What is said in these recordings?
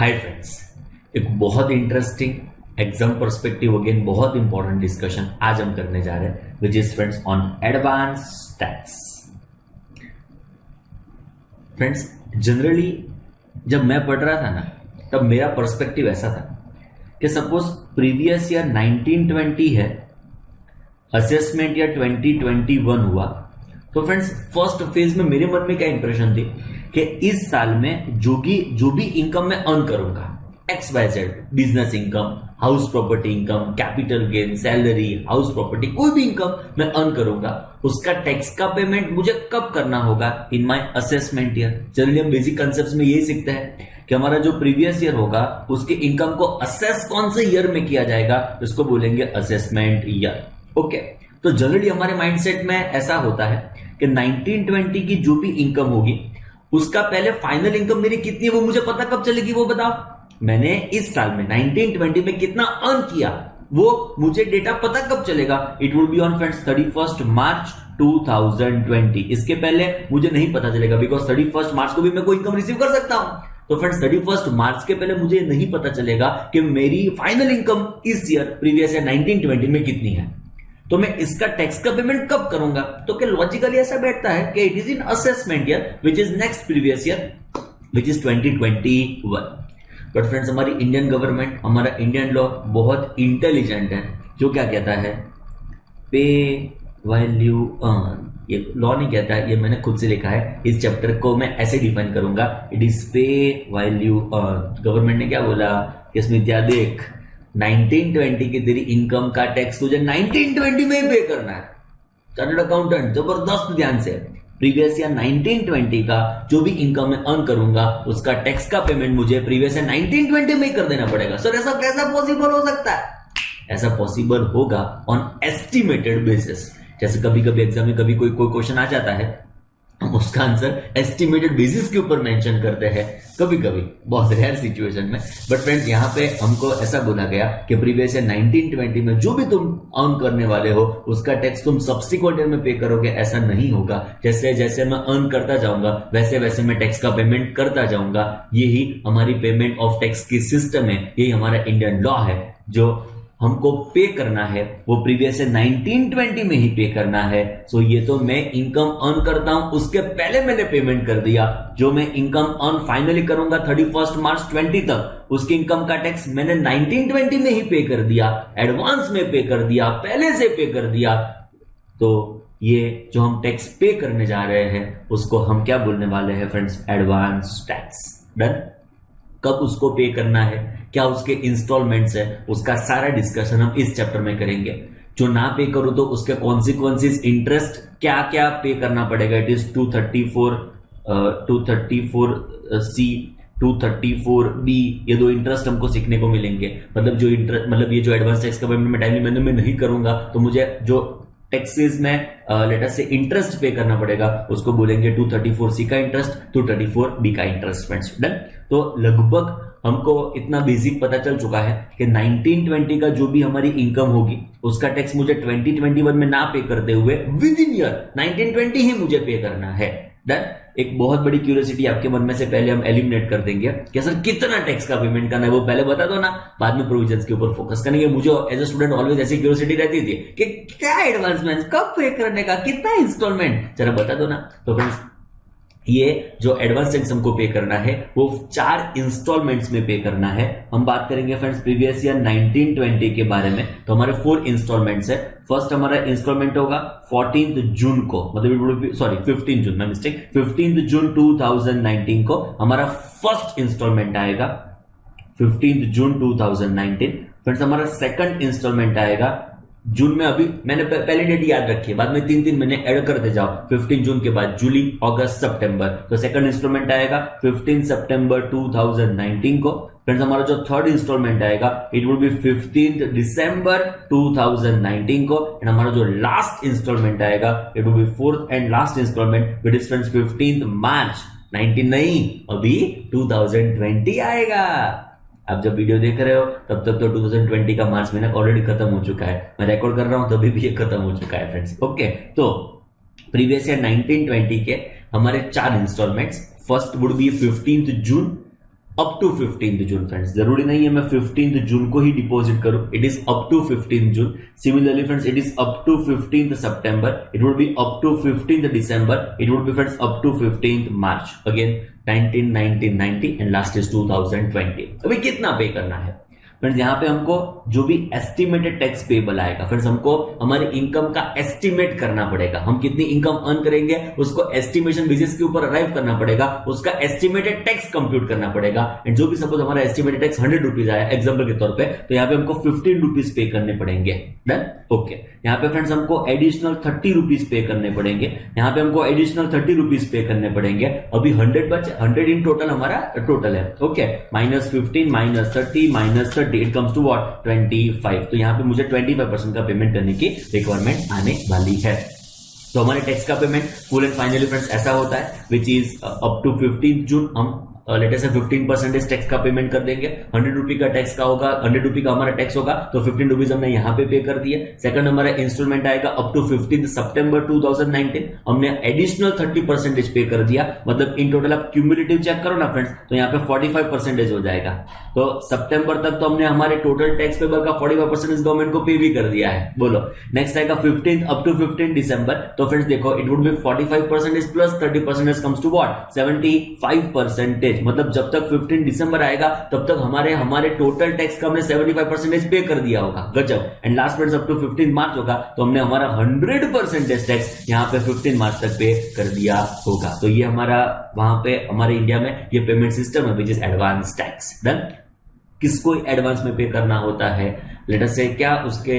Hi friends, एक बहुत interesting exam perspective again बहुत इंपॉर्टेंट डिस्कशन आज हम करने जा रहे हैं विच is friends on advance tax. Friends, generally जब मैं पढ़ रहा था ना तब मेरा पर्सपेक्टिव ऐसा था कि सपोज प्रीवियस ईयर 1920 है, असेसमेंट ईयर 2021 हुआ, तो फ्रेंड्स फर्स्ट फेज में मेरे मन में क्या इंप्रेशन थी कि इस साल में जो भी इनकम मैं अर्न करूंगा, X Y Z, business income, house property income, capital gain, salary, house property, कोई भी इनकम मैं अर्न करूंगा, उसका टैक्स का पेमेंट मुझे कब करना होगा? In my assessment year. Generally हम बेसिक कंसेप्ट में यही सीखते हैं कि हमारा जो प्रीवियस ईयर होगा उसके इनकम को असेस कौन से ईयर में किया जाएगा, उसको बोलेंगे असेसमेंट ईयर। ओके, तो जनरली हमारे माइंडसेट में ऐसा होता है कि 1920 की जो भी इनकम होगी उसका पहले फाइनल इनकम मेरी कितनी है वो मुझे पता कब चलेगी, वो बताओ। मैंने इस साल में 1920 में कितना अर्न किया वो मुझे डेटा पता कब चलेगा? It will be on friends 31 मार्च 2020। इसके पहले मुझे नहीं पता चलेगा बिकॉज 31 मार्च को भी मैं कोई इनकम रिसीव कर सकता हूं। तो फ्रेंड्स 31 मार्च के पहले मुझे नहीं पता चलेगा कि मेरी फाइनल इनकम इस ईयर प्रीवियस ईयर 1920 में कितनी है, तो मैं इसका टैक्स का पेमेंट कब करूंगा? तो क्या लॉजिकली ऐसा बैठता है कि it is in assessment year which is next previous year which is 2021। But friends, हमारी इंडियन गवर्नमेंट, हमारा इंडियन लॉ बहुत इंटेलिजेंट है, जो क्या कहता है, पे वैल्यू अर्न। ये लॉ नहीं कहता है, ये मैंने खुद से लिखा है। इस चैप्टर को मैं ऐसे डिफाइन करूंगा, इट इज पे वैल्यू अर्न। गवर्नमेंट ने क्या बोला कि स्मिता देख, 1920 की तेरी इनकम का टैक्स तुझे 1920 में ही पे करना है। चार्टर्ड अकाउंटेंट जबरदस्त ध्यान से, प्रीवियस ईयर 1920 का जो भी इनकम मैं अर्न करूंगा उसका टैक्स का पेमेंट मुझे प्रीवियस ईयर 1920 में ही कर देना पड़ेगा। सर ऐसा कैसा पॉसिबल हो सकता है? ऐसा पॉसिबल होगा ऑन एस्टिमेटेड बेसिस। जैसे कभी कभी एग्जाम में कभी कोई क्वेश्चन आ जाता है, हम उसका आंसर एस्टिमेटेड बेसिस के ऊपर मेंशन करते हैं, कभी कभी बहुत रेयर सिचुएशन में। बट फ्रेंड्स, यहाँ पे हमको ऐसा बोला गया कि प्रीवियस ईयर 1920 में जो भी तुम अर्न करने वाले हो उसका टैक्स तुम सब्सिक्वेंट ईयर में पे करोगे, ऐसा नहीं होगा। जैसे जैसे मैं अर्न करता जाऊंगा वैसे वैसे मैं टैक्स का पेमेंट करता जाऊंगा। यही हमारी पेमेंट ऑफ टैक्स की सिस्टम है, यही हमारा इंडियन लॉ है। जो हमको पे करना है वो प्रीवियस से 1920 में ही पे करना है। सो ये तो मैं इनकम अर्न करता हूं उसके पहले मैंने पेमेंट कर दिया। जो मैं इनकम अर्न फाइनली करूंगा 31 मार्च 20 तक, उसकी इनकम का टैक्स मैंने 1920 में ही पे कर दिया, एडवांस में पे कर दिया, पहले से पे कर दिया। तो ये जो हम टैक्स पे करने जा रहे हैं उसको हम क्या बोलने वाले हैं फ्रेंड्स? Advance tax. डन? कब उसको पे करना है, क्या उसके इंस्टॉलमेंट्स है, उसका सारा डिस्कशन हम इस चैप्टर में करेंगे। जो ना पे करो तो उसके कॉन्सिक्वेंसेस, इंटरेस्ट क्या क्या पे करना पड़ेगा। इट इज 234C 234B, ये दो इंटरेस्ट हमको सीखने को मिलेंगे। मतलब जो इंटरेस्ट, मतलब ये जो एडवांस टैक्स का पेमेंट मैं टाइमली मैनर में नहीं करूंगा तो मुझे जो टैक्सेस में लेटर से इंटरेस्ट पे करना पड़ेगा उसको बोलेंगे 234C का इंटरेस्ट, 234B का इंटरेस्ट। Friends done? तो लगभग हमको इतना बेसिक पता चल चुका है कि 1920 का जो भी हमारी इनकम होगी उसका टैक्स मुझे 2021 में ना पे करते हुए विद इन ईयर 1920 ही मुझे पे करना है। डन? एक बहुत बड़ी क्यूरियोसिटी आपके मन में से पहले हम एलिमिनेट कर देंगे कि सर कितना टैक्स का पेमेंट करना है वो पहले बता दो ना, बाद में प्रोविजंस के ऊपर फोकस करेंगे। मुझे एज अ स्टूडेंट ऑलवेज ऐसी क्यूरियोसिटी रहती थी कि क्या एडवांसमेंट, कब पे करने का, कितना इंस्टॉलमेंट, जरा बता दो ना। तो फ्रेंड्स, ये जो एडवांस टैक्स हमको पे करना है वो 4 इंस्टॉलमेंट्स में पे करना है। हम बात करेंगे फ्रेंड्स प्रीवियस ईयर 1920 के बारे में, तो हमारे 4 इंस्टॉलमेंट्स है। फर्स्ट हमारा इंस्टॉलमेंट होगा 14 जून को, मतलब 15 जून, मैं मिस्टेक, 15 जून 2019 को हमारा फर्स्ट इंस्टॉलमेंट आएगा 15 जून 2019। फ्रेंड्स, हमारा सेकंड इंस्टॉलमेंट आएगा जून में। अभी मैंने पहली डेट याद रखी है, बाद में 3 महीने ऐड करते जाओ। 15 जून के बाद जुलाई, अगस्त, सितंबर, तो सेकंड इंस्टॉलमेंट आएगा 15 सितंबर 2019 को। फ्रेंड्स, हमारा जो थर्ड इंस्टॉलमेंट आएगा इट विल बी 15 दिसंबर 2019 को। एंड हमारा जो लास्ट इंस्टॉलमेंट आएगा it will be fourth and last instalment which is friends 15 March 19 नहीं, अभी 2020 आएगा। आप जब वीडियो देख रहे हो तब तक तो 2020 का मार्च महीना ऑलरेडी खत्म हो चुका है। मैं रिकॉर्ड कर रहा हूं तभी भी ये खत्म हो चुका है फ्रेंड्स। ओके, तो प्रीवियस ईयर 1920 के हमारे 4 instalments. First would be 15 June up to 15 June friends, जरूरी नहीं है मैं 15 जून को ही डिपॉजिट करूं, it is up to 15 June. Similarly friends, it is up to 15 September, it would be up to 15 December, it would be friends up to 15 March. Again 1990 and last is 2020. अभी कितना पे करना है फ्रेंड्स? यहाँ पे हमको जो भी एस्टिमेटेड टैक्स पेबल आएगा फ्रेंड्स, हमको हमारे इनकम का एस्टिमेट करना पड़ेगा. हम कितनी इनकम अर्न करेंगे उसको एस्टिमेशन बेसिस के ऊपर अराइव करना पड़ेगा, उसका एस्टिमेटेड टैक्स कंप्यूट करना पड़ेगा. एंड जो भी सपोज हमारा एस्टिमेटेड टैक्स 100 रुपीज आया एग्जाम्पल के तौर पे, तो यहाँ पे हमको 15 रुपीज पे करने पड़ेंगे. Done, okay. यहाँ पे फ्रेंड्स हमको एडिशनल 30 रुपीज पे करने पड़ेंगे. यहाँ पे हमको एडिशनल 30 रुपीज पे करने पड़ेंगे. अभी 100 बचे, 100 इन टोटल हमारा टोटल है. Okay, -15 -30 -30 it comes to what 25. तो यहाँ पे मुझे 25% का पेमेंट करने की रिक्वायरमेंट आने वाली है. तो हमारे टैक्स का payment full and finally friends ऐसा होता है विच इज अप टू 15 जून. हम लेटेस्ट 15% टैक्स का पेमेंट कर देंगे. 100 रुपी का टैक्स का होगा, 100 रुपी का हमारा टैक्स होगा, तो 15 रुपीज हमने यहाँ पे कर दिए. सेकंड हमारा इंस्टॉलमेंट आएगा अप टू 15 सितंबर 2019, हमने एडिशनल 30% पे कर दिया. मतलब इन टोटल आप क्यूमुलेटिव चेक करो ना फ्रेंड्स, तो यहाँ पे 45% हो जाएगा. तो सितंबर तक तो हमने हमारे टोटल टैक्स पेबल का 45% गवर्नमेंट को पे भी कर दिया है. बोलो नेक्स्ट आएगा 15 अप टू 15 दिसंबर. तो फ्रेंड्स देखो it would be 45% plus 30% comes to what 75%. मतलब जब तक 15 दिसंबर आएगा तब तक हमारे टोटल टैक्स का हमने 75% पे कर दिया होगा. गजब. And last friends up to 15 March होगा तो हमने हमारा 100% टैक्स यहाँ पे 15 मार्च तक पे कर दिया होगा. तो ये हमारा वहां पे हमारे इंडिया में ये पेमेंट सिस्टम है which is advance tax. Done. किसको एडवांस में पे करना होता है, लेट अस से क्या उसके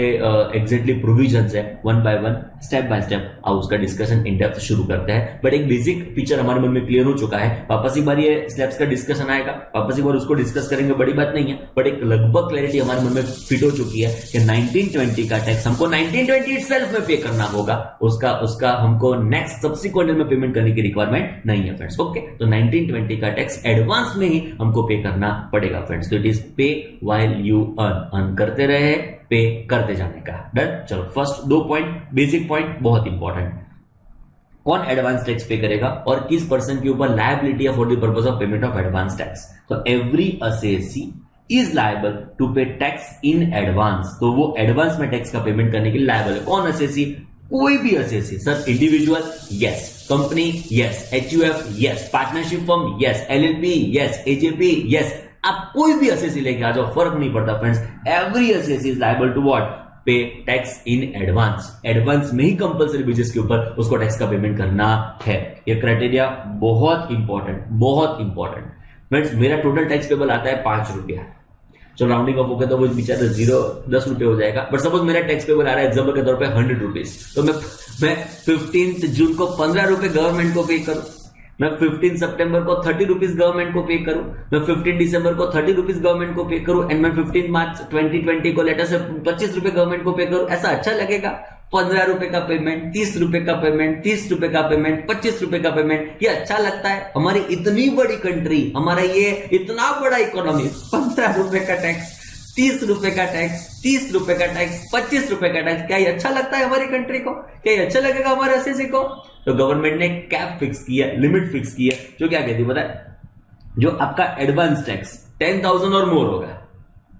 एग्जैक्टली प्रोविजंस है, one by one step by step आओ उसका डिस्कशन इन डेप्थ शुरू करते हैं. बट एक बेसिक पिक्चर हमारे मन में क्लियर हो चुका है. वापस एक बार ये स्टेप्स का डिस्कशन आएगा, वापस एक बार उसको डिस्कस करेंगे, बड़ी बात नहीं है. बट एक लगभग क्लैरिटी हमारे मन में फिट हो चुकी है कि 1920 का टैक्स हमको 1920 इटसेल्फ में पे करना होगा. उसका हमको नेक्स्ट सब्सिक्वेंट में पेमेंट करने की रिक्वायरमेंट नहीं है फ्रेंड्स. ओके, तो 1920 का टैक्स एडवांस में ही हमको पे करना पड़ेगा फ्रेंड्स. तो it is pay while you earn करते रहे, पे करते जाने का. डन. चलो फर्स्ट 2 पॉइंट बेसिक पॉइंट बहुत इंपॉर्टेंट. कौन एडवांस टैक्स पे करेगा और किस पर्सन के ऊपर लायबिलिटी है for the purpose of payment of advance tax. तो every assessee is liable to pay tax in advance. तो वो एडवांस में टैक्स का पेमेंट करने के लिए लायबल है. कौन असेसी? कोई भी assessee. Sir individual yes, company yes, HUF yes, partnership firm yes, LLP yes, AJP yes. आप कोई भी असेसी लेके आ जाओ, फर्क नहीं पड़ता friends. Every assessee is liable to what pay tax in advance. Advance में ही कंपलसरी बेसिस के ऊपर उसको टैक्स का पेमेंट करना है. ये क्राइटेरिया बहुत इंपॉर्टेंट फ्रेंड्स. मेरा टोटल टैक्स पेबल आता है 5 रुपया. चलो राउंडिंग ऑफ होगा तो वो बेचारा 10 रुपए हो जाएगा. बट सपोज मेरा टैक्स पेबल आ रहा है एग्जाम्पल के तौर पे 100 रुपीज. तो मैं 15 जून को 15 रुपए गवर्नमेंट को पे करूं, मैं 15 सितंबर को 30 रुपीज गवर्नमेंट को पे करूं, मैं 15 दिसंबर को 30 रुपीज गवर्नमेंट को पे करूं, एंड मैं 15 मार्च 2020 को लेटर से 25 रुपए गवर्नमेंट को पे करूं. ऐसा अच्छा लगेगा? 15 रुपए का पेमेंट, 30 रुपए का पेमेंट, 30 रुपए का पेमेंट, 25 रुपए का पेमेंट, ये अच्छा लगता है? हमारी इतनी बड़ी कंट्री, हमारा ये इतना बड़ा इकोनॉमी, 15 रुपए का टैक्स, 30 रुपए का टैक्स, 30 रुपए का टैक्स, 25 रुपए का टैक्स, क्या ये अच्छा लगता है हमारी कंट्री को? क्या ये अच्छा लगेगा हमारे एसएससी को? तो गवर्नमेंट ने कैप फिक्स किया, लिमिट फिक्स की है, जो क्या कहती है पता है? जो आपका एडवांस टैक्स 10,000 और मोर होगा,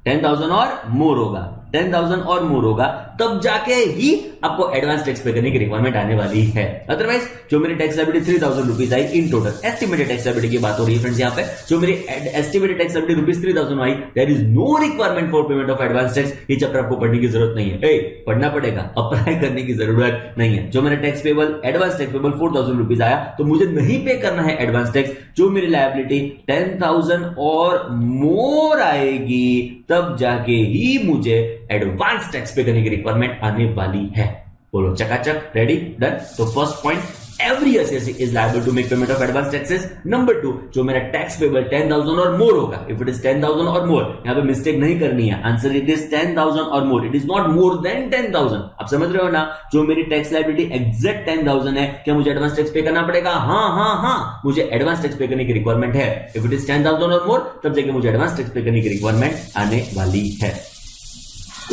10,000 और मोर होगा, 10,000 और मोर होगा, तब जाके ही आपको एडवांस टैक्स पे करने की रिक्वायरमेंट आने वाली है. अदरवाइज जो मेरी tax liability 3,000 rupees I in total, estimated tax liability की बात हो रही है फ्रेंड्स. यहाँ पे जो मेरी एस्टिमेटेड टैक्स लायबिलिटी रुपीज 3,000 आई, there is no requirement for payment of advance tax. ये चैप्टर आपको पढ़ने की जरूरत नहीं है. पढ़ना पड़ेगा, अप्लाई करने की जरूरत नहीं है. जो मेरा tax payable advance tax payable 4,000 rupees आया, तो मुझे नहीं पे करना है एडवांस टैक्स. जो मेरी लायबिलिटी 10,000 और मोर आएगी, तब जाके ही मुझे एडवांस टैक्स पे करने की रिक्वायरमेंट आने वाली है. बोलो चकाचक, रेडी, डन. तो first point, every assessee is liable to make payment of advance taxes. Number 2, जो मेरा टैक्स पेबल 10,000 और मोर होगा, इफ इट इज 10,000 और मोर, यहां पे मिस्टेक नहीं करनी है. आंसर इट इज 10,000 और more, it is not more than 10,000. आप समझ रहे हो ना? जो मेरी टैक्स लायबिलिटी एग्जैक्ट 10,000 है, क्या मुझे एडवांस टैक्स पे करना पड़ेगा? हाँ, मुझे एडवांस टैक्स पे करने की रिक्वायरमेंट है. इफ इट इज 10,000 और मोर, तब जाके मुझे एडवांस टैक्स पे करने की रिक्वायरमेंट आने वाली है.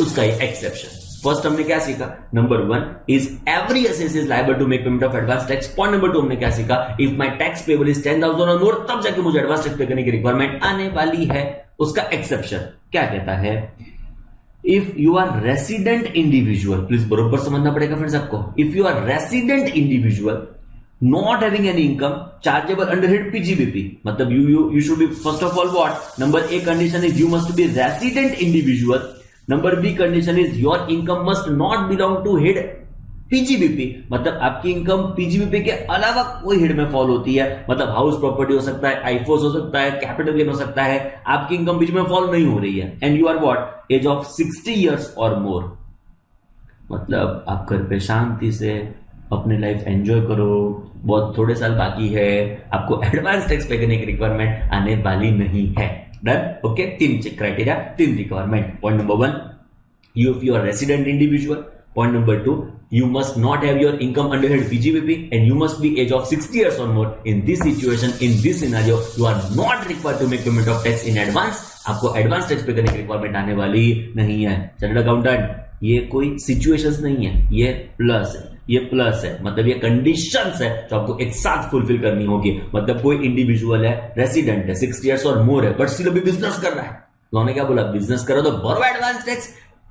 उसका एक्सेप्शन फर्स्ट हमने क्या सीखा, number 1 is every asset is liable to make payment of advance tax. Point number 2 हमने क्या सीखा, if my tax payable is 10,000 और मोर, तब जाके मुझे एडवांस टैक्स पे करने की रिक्वायरमेंट आने वाली है। उसका एक्सेप्शन क्या कहता है, if you are resident individual, please बरोबर समझना पड़ेगा फ्रेंड्स आपको, if you are resident individual not having any income chargeable under head PGBP, मतलब you should be first of all what, number A condition is you must be resident individual, number B condition is your income must not belong to head PGBP, मतलब आपकी income PGBP के अलावा कोई head में fall होती है, मतलब house property हो सकता है, आईफोस हो सकता है, कैपिटल गेन हो सकता है, आपकी इनकम बीच में फॉल नहीं हो रही है, and you are what, age of 60 years और मोर, मतलब आप घर पे शांति से अपने लाइफ एंजॉय करो, बहुत थोड़े साल बाकी है, आपको एडवांस टैक्स पे करने की रिक्वायरमेंट आने वाली नहीं है। Done, okay. 3 criteria, 3 requirement. Point number 1, you are resident individual. Point number 2, you must not have your income under head PGBP and you must be age of 60 years or more. In this situation, in this scenario, you are not required to make payment of tax in advance. आपको advance tax पे करने की requirement आने वाली नहीं है। Chartered accountant, ये कोई सिचुएशंस नहीं है, ये प्लस है, ये प्लस है, मतलब ये कंडीशंस है जो आपको एक साथ फुलफिल करनी होगी। मतलब कोई इंडिविजुअल है, रेसिडेंट है, 60 years और मोर है, बट स्टिल अभी बिजनेस कर रहा है, उन्होंने क्या बोला, बिजनेस करो तो भरो advance tax.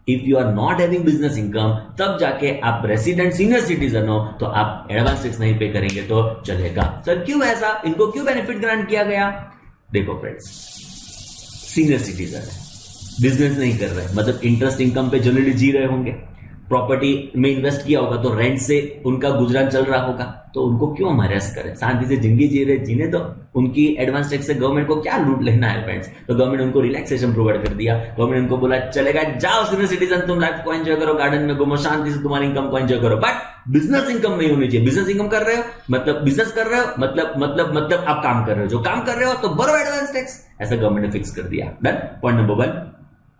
If you are not having business income, तब जाके आप रेसिडेंट सीनियर सिटीजन हो तो आप एडवांस टैक्स नहीं पे करेंगे तो चलेगा। सर क्यों ऐसा, इनको क्यों बेनिफिट ग्रांट किया गया? देखो फ्रेंड्स, सीनियर सिटीजन है, बिजनेस नहीं कर रहे, मतलब इंटरेस्ट इनकम पे जनरली जी रहे होंगे, प्रॉपर्टी में इन्वेस्ट किया होगा तो रेंट से उनका गुजरान चल रहा होगा, तो उनको क्यों हम हरेस करें, शांति से जिंदगी जी रहे, जीने तो उनकी एडवांस टैक्स से गवर्नमेंट को क्या लूट लेना है फ्रेंड्स। तो गवर्नमेंट उनको रिलैक्सेशन प्रोवाइड कर दिया, गवर्नमेंट उनको बोला चलेगा, जाओ सीनियर सिटीजन, तुम लाइफ को एंजॉय करो, गार्डन में घूमो, शांति से तुम्हारी इनकम को एंजॉय करो, बट बिजनेस इनकम नहीं होनी चाहिए। बिजनेस इनकम कर रहे हो मतलब बिजनेस कर रहे हो मतलब आप काम कर रहे हो, जो काम कर रहे हो तो भरो एडवांस टैक्स, ऐसा गवर्नमेंट ने फिक्स कर दिया। डन। पॉइंट नंबर 1,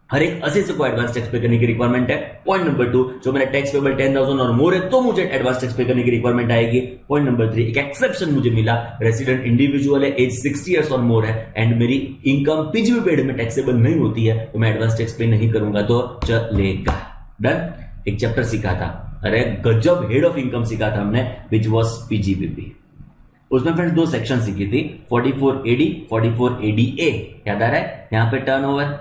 हर एक असेट को एडवांस टैक्स पे करने की रिक्वायरमेंट है। पॉइंट नंबर 2, जो मेरा टैक्स पेबल 10,000 और मोर है तो मुझे एडवांस टैक्स पे करने की रिक्वायरमेंट आएगी। पॉइंट नंबर 3, एक एक्सेप्शन मुझे मिला, रेसिडेंट इंडिविजुअल है, एज 60 years और मोर है एंड मेरी इनकम पीजीबीपी हेड में टैक्सेबल नहीं होती है तो मैं एडवांस टैक्स पे नहीं करूंगा तो चलेगा। डन। एक चैप्टर सीखा था, अरे गजब हेड ऑफ इनकम सीखा था हमने, विच वॉज पीजीबीपी। उसमें फ्रेंड्स 2 सेक्शन सीखी थी, 44AD 44ADA, याद आ रहा है? यहाँ पे टर्नओवर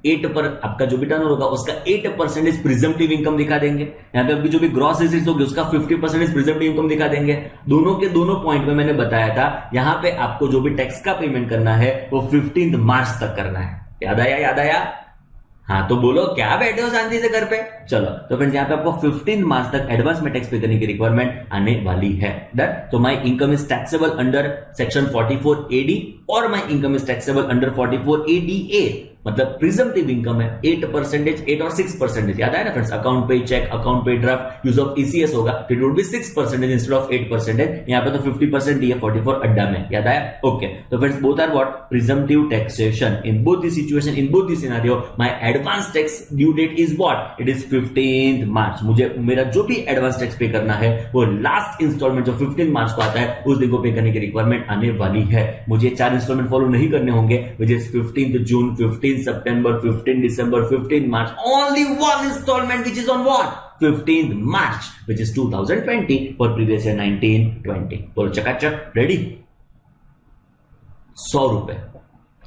8 पर आपका जो भी टर्नओवर होगा उसका 8% प्रिजम्पटिव इनकम दिखा देंगे, यहाँ पे आपकी जो भी ग्रॉस एसेट्स होगी उसका 50% प्रिजम्पटिव इनकम दिखा देंगे। दोनों के दोनों पॉइंट में मैंने बताया था, यहाँ पे आपको जो भी टैक्स का पेमेंट करना है वो 15 मार्च तक करना है। याद आया? याद आया? हाँ तो बोलो, क्या बैठे हो शांति से घर पे? चलो तो फ्रेंड्स यहाँ पे आपको 15 मार्च तक एडवांस में टैक्स पे करने की रिक्वायरमेंट आने वाली है। डन। तो my income is taxable under section 44AD और my income is taxable under 44ADA, मतलब प्रिजम्पटिव इनकम है 8%, 8 और 6%। याद आया ना फ्रेंड्स? अकाउंट पे चेक, अकाउंट पे ड्राफ्ट, यूज ऑफ ECS होगा तो it would B 6% instead of 8%। यहाँ पे तो 50% ही है 44 अड्डा में। याद आया? ओके। तो friends both are what, presumptive taxation in both the situation, in both the scenario my advance tax due date is what, it is 15 March. मुझे मेरा जो भी एडवांस टैक्स पे करना है वो लास्ट इंस्टॉलमेंट जो 15 मार्च को आता है उस दिन को पे करने की रिक्वायरमेंट आने वाली है। मुझे 4 इंस्टॉलमेंट फॉलो नहीं करने होंगे, विच इज 15 जून, 15 September, 15 December, 15 March. Only one installment which is on what? 15th March, which is 2020 for previous year 1920. बोलो चकाचक, रेडी? 100 रुपए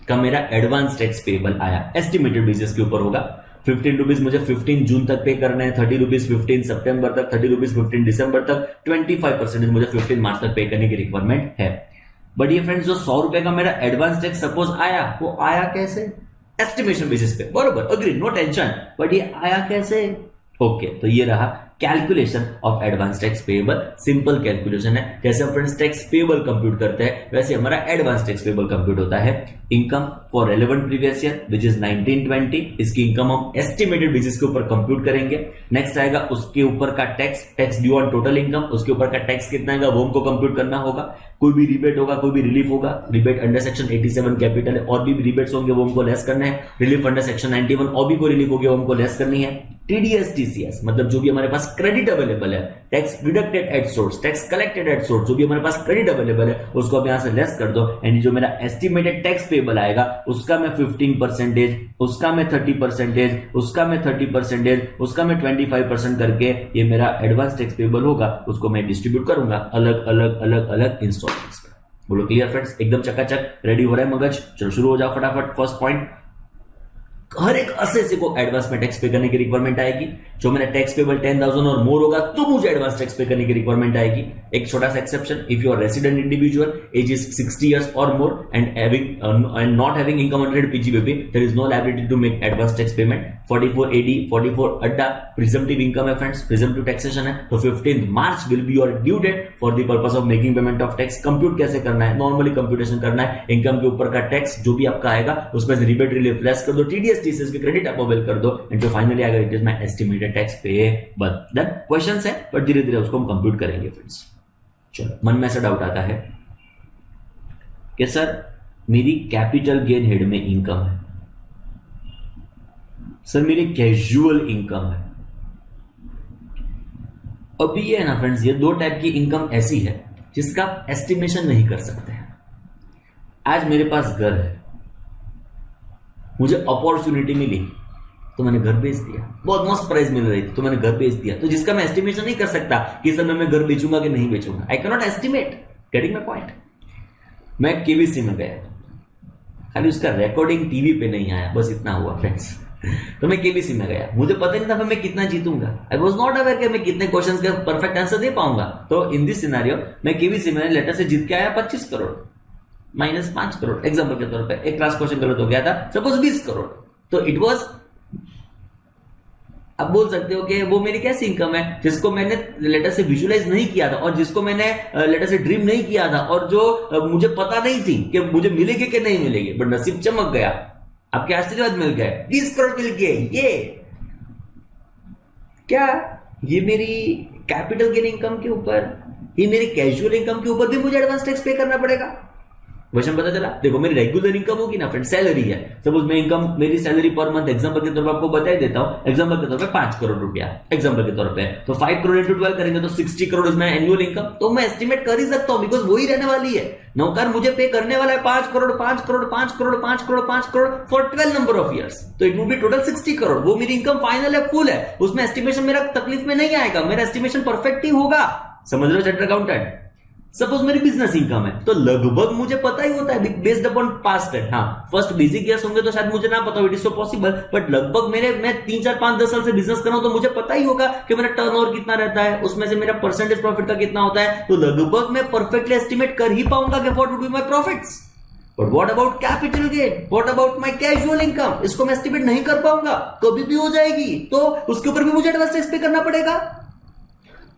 का मेरा एडवांस टैक्स पेबल आया, एस्टिमेटेड बेसिस के ऊपर होगा। 15 रुपीज मुझे 15 जून तक पे करना है, 30 रुपीज 15 सितंबर तक, 30 रुपीज 15 दिसंबर तक, 25% मुझे 15 मार्च तक पे करने की रिक्वायरमेंट है। बट ये फ्रेंड्स जो 100 रुपए का मेरा एडवांस टैक्स सपोज आया, वो आया कैसे? एस्टिमेशन बेसिस पे, बरोबर, अग्री, नो टेंशन। बट ये आया कैसे? ओके, तो ये रहा calculation of advance tax payable. Simple calculation है, जैसे हम फ्रेंड्स टैक्स पेबल कंप्यूट करते हैं वैसे हमारा एडवांस टैक्स पेबल कंप्यूट होता है। Income for relevant previous year which is 1920, इसकी इनकम हम एस्टिमेटेड बेसिस के ऊपर कंप्यूट करेंगे। नेक्स्ट आएगा उसके ऊपर का tax due on total income, उसके ऊपर का टैक्स कितना आएगा वो हमको कंप्यूट करना होगा। कोई भी रिबेट होगा, कोई भी रिलीफ होगा, रिबेट अंडर सेक्शन 87 कैपिटल है और भी रिबेट्स होंगे वो हमको लेस करना है। रिलीफ अंडर सेक्शन 91 और भी कोई रिलीफ होगी वो हमको लेस करनी है। TDS TCS मतलब जो भी हमारे पास पास क्रेडिट अवेलेबल है, tax deducted at source, tax collected at source, जो भी हमारे पास क्रेडिट अवेलेबल है उसको आप यहां से लेस कर दो, एंड जो मेरा एस्टिमेटेड टैक्स पेबल आएगा उसका मैं 15%, उसका मैं 30%, उसका मैं 30%, उसका मैं 25% करके ये मेरा एडवांस टैक्स पेबल होगा उसको मैं डिस्ट्रीब्यूट करूंगा अलग अलग अलग अलग इंस्टॉलमेंट्स में। बोलो क्लियर फ्रेंड्स, एकदम चकाचक रेडी हो रहा है मगज। चलो शुरू हो जाओ फटाफट। फर्स्ट पॉइंट, हर एक असेसी को एडवांस में टैक्स पे करने की रिक्वायरमेंट आएगी। जो मेरा टैक्स पेबल 10,000 और मोर होगा तो मुझे एडवांस टैक्स पे करने की रिक्वायरमेंट आएगी। एक छोटा सा exception, if you are resident individual, age is 60 years or more and not having income under PGBP, there is no liability to make advance tax payment. 44AD, 44 अड्डा presumptive income है friends, presumptive taxation है, तो 15th March will be your due date for the purpose of making payment of tax। Compute कैसे करना है, normally computation करना है, income के ऊपर का टैक्स जो भी आपका आएगा उसमें से रिबेट रिलीफ लेस कर दो, TDS TCS के क्रेडिट आप अवेल कर दो, एंड जो फाइनली आएगा it is my estimated tax payable. Then questions है पर धीरे धीरे उसको हम कंप्यूट करेंगे फ्रेंड्स। चलो, मन में ऐसा डाउट आता है कि सर मेरी कैपिटल गेन हेड में इनकम है, सर मेरी कैजुअल इनकम है। अभी ये है ना फ्रेंड्स, ये दो टाइप की इनकम ऐसी है जिसका आप एस्टिमेशन नहीं कर सकते हैं। आज मेरे पास घर है, मुझे अपॉर्चुनिटी मिली तो मैंने घर बेच दिया, बहुत मस्त प्राइस मिल रही थी तो मैंने घर बेच दिया, तो जिसका मैं एस्टिमेशन नहीं कर सकता कि सर मैं घर बेचूंगा कि नहीं बेचूंगा। I can not estimate, getting my point. मैं केवीसी में गया, खाली उसका रिकॉर्डिंग टीवी पे नहीं आया, बस इतना हुआ फ्रेंड्स। तो मैं केबीसी में गया, मुझे पता नहीं था मैं कितना जीतूंगा। आई वाज नॉट अवेयर कि मैं कितने क्वेश्चंस का परफेक्ट आंसर दे पाऊंगा। तो इन दिस सिनेरियो मैं केबीसी में लेटर से जीत के आया 25 करोड़ माइनस 5 करोड़ एग्जांपल के तौर पे। एक क्लास क्वेश्चन गलत हो गया था, सपोज 20 करोड़, तो इट वाज, आप बोल सकते हो कि वो मेरी कैसी इनकम है जिसको मैंने लेटर से विजुअलाइज नहीं किया था और जिसको मैंने लेटर से ड्रीम नहीं किया था और जो मुझे पता नहीं थी कि मुझे मिलेगी कि नहीं मिलेगी, बट नसीब चमक गया, आपके आशीर्वाद मिल गए, 20 करोड़ मिल गए। ये क्या, ये मेरी कैपिटल गेन इनकम के ऊपर, ये मेरी कैजुअल इनकम के ऊपर भी मुझे एडवांस टैक्स पे करना पड़ेगा। क्वेश्चन पता चला। देखो मेरी रेगुलर इनकम होगी ना फ्रेंड, सैलरी है, सपोज मैं इनकम, मेरी सैलरी पर मंथ एग्जांपल के तौर पर आपको बता ही देता हूं, एग्जांपल के तौर पे 5 करोड़ रुपया एग्जांपल के तौर पे, तो 5 करोड़ इंटू 12 करेंगे तो 60 crore is my annual income. तो मैं एस्टिमेट कर ही सकता हूं बिकॉज वही रहने वाली है। नौकर मुझे पे करने वाला है 5 crore 5 crore 5 crore 5 crore 5 crore for 12 number of years, तो it would be total 60 crore. वो मेरी इनकम फाइनल है, फुल है, उसमें एस्टिमेशन मेरा तकलीफ में नहीं आएगा, मेरा एस्टिमेशन परफेक्ट ही होगा। समझ रहे हो चार्टर्ड अकाउंटेंट? सपोज मेरी बिजनेस इनकम है तो लगभग मुझे पता ही होता है बेस्ड अपॉन पास्ट है। हाँ, फर्स्ट बेसिक ईयर्स होंगे तो शायद मुझे ना पता हो, it is so possible, but लगभग मैं 3 4 5 10 साल से बिजनेस कर रहा हूं तो मुझे पता ही होगा कि मेरा टर्नओवर कितना रहता है, उसमें से मेरा परसेंटेज प्रॉफिट का कितना होता है, तो लगभग मैं परफेक्टली एस्टिमेट कर ही पाऊंगा कि what would be my profits. But what about capital gain, what about my casual income, इसको मैं एस्टिमेट नहीं कर पाऊंगा, कभी भी हो जाएगी, तो उसके ऊपर भी मुझे एडवांस टैक्स पे करना पड़ेगा।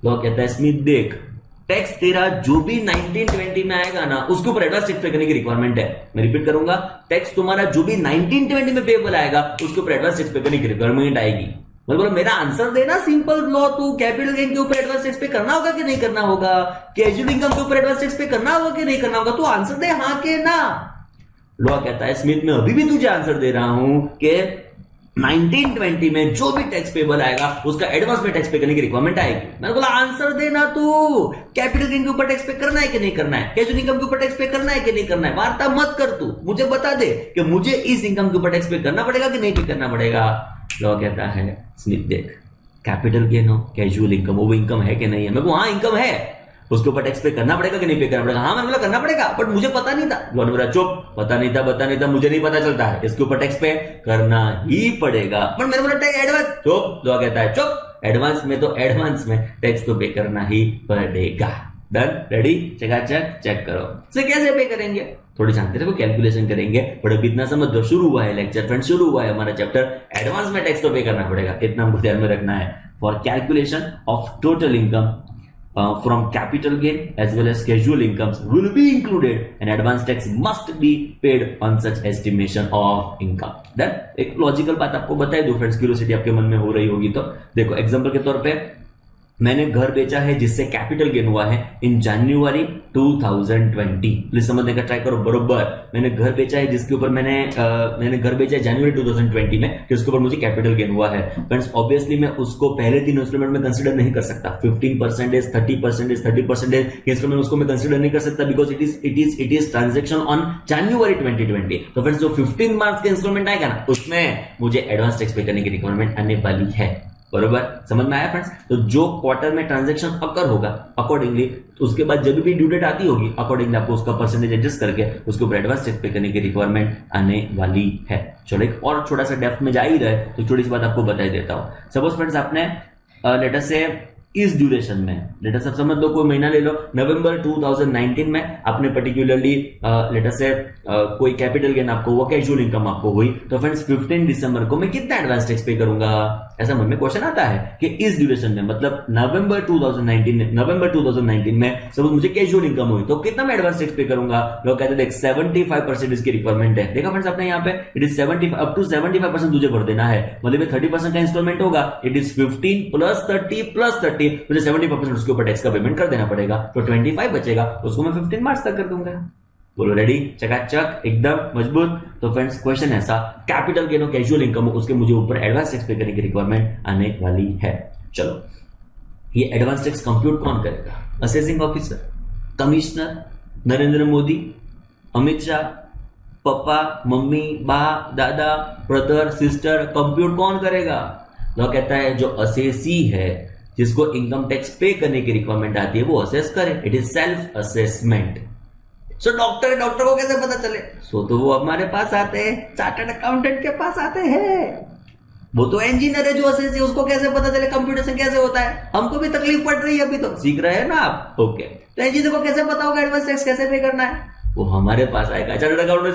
लॉ कहता है स्मिथ देख, टैक्स तेरा जो भी 1920 में आएगा ना उसके ऊपर एडवांस टैक्स पे करने की रिक्वायरमेंट है। मैं रिपीट करूंगा, टैक्स तुम्हारा जो भी 1920 में पेबल आएगा उसके ऊपर एडवांस टैक्स पे करने की रिक्वायरमेंट आएगी। मतलब मेरा आंसर देना सिंपल लॉ, तू कैपिटल गेन के ऊपर एडवांस टैक्स पे करना होगा कि नहीं करना होगा, कैजुअल इनकम के ऊपर एडवांस टैक्स पे करना होगा कि नहीं करना होगा, तू आंसर दे हाँ के ना। लॉ कहता है स्मिथ मैं अभी भी तुझे आंसर दे रहा हूं कि 1920 में जो भी टैक्स पेबल आएगा उसका एडवांस में टैक्स पे करने की रिक्वायरमेंट आएगी। मैंने बोला आंसर देना तू, कैपिटल गेन के ऊपर टैक्स पे करना है कि नहीं करना है, कैजुअल इनकम के ऊपर टैक्स पे करना है कि नहीं करना है, वार्ता मत कर, तू मुझे बता दे कि मुझे इस इनकम के ऊपर टैक्स पे करना पड़ेगा कि नहीं पे करना पड़ेगा। लॉ कहता है स्मिथ देख, कैपिटल गेन हो कैजुअल इनकम वो इनकम है कि नहीं है, मैं को हाँ इनकम है, उसके ऊपर टैक्स पे करना पड़ेगा कि नहीं पे करना पड़ेगा। हाँ मैंने बोला करना पड़ेगा, बट मुझे पता नहीं था। लॉ ने बोला चुप, पता नहीं था मुझे नहीं पता चलता है, इसके ऊपर टैक्स पे करना ही पड़ेगा। बट मैंने बोला टैक्स एडवांस, चुप। लॉ कहता है चुप, एडवांस में तो एडवांस में टैक्स तो पे करना ही पड़ेगा। डन, रेडी, चकाचक चेक करो। से कैसे पे करेंगे, थोड़ी जानते रहो, कैलकुलेशन करेंगे, बट अब इतना समझ दो, शुरू हुआ है लेक्चर फ्रेंड, शुरू हुआ है हमारा चैप्टर, एडवांस में टैक्स तो पे करना पड़ेगा, इतना हमको ध्यान में रखना है। For calculation of total income from capital gain as well as casual incomes will be included and advance tax must be paid on such estimation of income. Then एक लॉजिकल बात आपको बताई दो फ्रेंड्स, क्यूरियोसिटी आपके मन में हो रही होगी तो देखो एग्जांपल के तौर पे मैंने घर बेचा है जिससे कैपिटल गेन हुआ है इन जनवरी 2020। प्लीज समझने का ट्राई करो बरोबर। मैंने घर बेचा है जिसके ऊपर मैंने घर बेचा है जनवरी 2020 में, जिसके ऊपर मुझे कैपिटल गेन हुआ है। फ्रेंड्स ऑब्वियसली मैं उसको पहले 3 इंस्टॉलमेंट में कंसीडर नहीं कर सकता। 15%, 30%, 30% इंस्टॉलमेंट उसको मैं कंसीडर नहीं कर सकता, because it is transaction on January 2020। तो फ्रेंड्स जो 15 मार्च का इंस्टॉलमेंट आएगा ना, उसमें मुझे एडवांस टैक्स पे करने की रिक्वायरमेंट आने वाली है। बरोबर, समझ में आया फ्रेंड्स? तो जो क्वार्टर में ट्रांजैक्शन अकर होगा अकॉर्डिंगली, उसके बाद जब भी ड्यू डेट आती होगी अकॉर्डिंगली आपको उसका परसेंटेज एडजस्ट करके उसके ऊपर एडवांस टैक्स पे करने की रिक्वायरमेंट आने वाली है। चलो एक और छोटा सा डेप्थ में जा ही रहे तो थोड़ी सी बात आपको बता देता हूं। सपोज फ्रेंड्स आपने लेटर से इस ड्यूरेशन में, लेटर से समझ लो कोई महीना ले लो, नवंबर 2019 में आपने पर्टिकुलरली लेटर से कोई कैपिटल गेन आपको वो कैजुअल इनकम आपको हुई, तो फ्रेंड्स 15 दिसंबर को मैं कितना एडवांस टैक्स पे करूंगा, ऐसा मन में क्वेश्चन आता है कि इस ड्यूरेशन में, मतलब नवंबर 2019 में सपोज मुझे कैजुअल इनकम हुई तो कितना मैं एडवांस टैक्स पे करूंगा। लोग कहते हैं 75% इसकी रिक्वायरमेंट है। देखा फ्रेंड्स आपने यहाँ पे इट इज 75 अप टू 75% तुझे भर देना है, मतलब 30% का इंस्टॉलमेंट होगा, इट इज 15 प्लस 30 प्लस 30, मुझे 75% उसके ऊपर टैक्स का पेमेंट कर देना पड़ेगा, तो 25 बचेगा, उसको मैं 15 मार्च तक कर दूंगा। बोलो रेडी, चकाचक, एकदम मजबूत। तो फ्रेंड्स क्वेश्चन ऐसा, कैपिटल गेन और कैजुअल इनकम हो, उसके मुझे ऊपर एडवांस टैक्स पे करने की रिक्वायरमेंट आने वाली है। चलो ये एडवांस टैक्स कंप्यूट कौन करेगा? Assessing officer, commissioner, Narendra Modi, Amit Shah, पापा, मम्मी, बा, दादा, ब्रदर, सिस्टर, कंप्यूट कौन करेगा? तो कहता है जो असेसी है, जिसको इनकम टैक्स पे करने की रिक्वायरमेंट आती है, वो असेस करे। It is self assessment. So doctor को कैसे पता चले? सो तो वो हमारे पास आते हैं, चार्टर्ड अकाउंटेंट के पास आते हैं। वो तो इंजीनियर है जो असेस है, उसको कैसे पता चले कंप्यूटेशन कैसे होता है? हमको भी तकलीफ पड़ रही है, अभी तो सीख रहे हैं ना आप। ओके, तो इंजीनियर को कैसे पता होगा एडवांस टैक्स कैसे पे करना है? वो हमारे पास आएगा, चार्टर्ड अकाउंटेंट